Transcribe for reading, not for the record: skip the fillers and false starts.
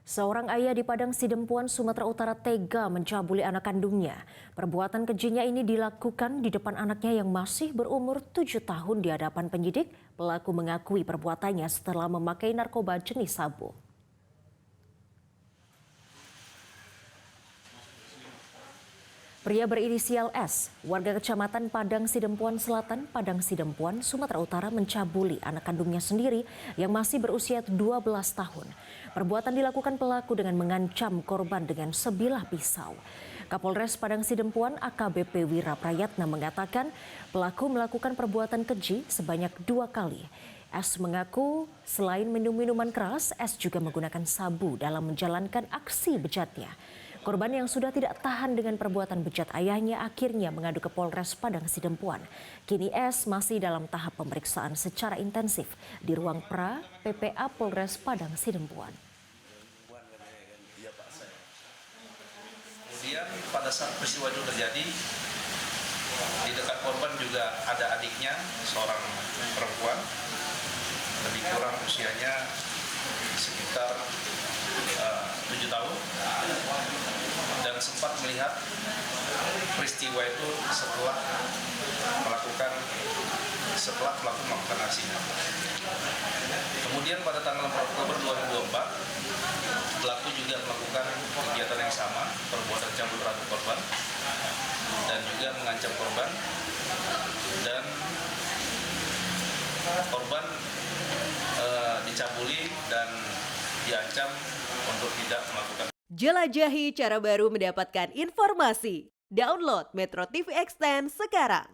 Seorang ayah di Padang Sidempuan, Sumatera Utara tega mencabuli anak kandungnya. Perbuatan kejinya ini dilakukan di depan anaknya yang masih berumur 7 tahun di hadapan penyidik. Pelaku mengakui perbuatannya setelah memakai narkoba jenis sabu. Pria berinisial S, warga kecamatan Padang Sidempuan Selatan, Padang Sidempuan, Sumatera Utara mencabuli anak kandungnya sendiri yang masih berusia 12 tahun. Perbuatan dilakukan pelaku dengan mengancam korban dengan sebilah pisau. Kapolres Padang Sidempuan AKBP Wira Prayatna mengatakan pelaku melakukan perbuatan keji sebanyak 2 kali. S mengaku selain minum minuman keras, S juga menggunakan sabu dalam menjalankan aksi bejatnya. Korban yang sudah tidak tahan dengan perbuatan bejat ayahnya akhirnya mengadu ke Polres Padang Sidempuan. Kini S masih dalam tahap pemeriksaan secara intensif di ruang pra PPA Polres Padang Sidempuan. Kemudian pada saat peristiwa itu terjadi, di dekat korban juga ada adiknya, seorang perempuan, lebih kurang usianya sekitar 7 tahun, dan sempat melihat peristiwa itu setelah pelaku melakukan aksinya. Kemudian pada tanggal 4 Oktober 2024, pelaku juga melakukan kegiatan yang sama, perbuatan cabul terhadap korban, dan juga mengancam korban, dan korban dicabuli dan diancam untuk tidak melakukan. Jelajahi cara baru mendapatkan informasi. Download Metro TV Extend sekarang.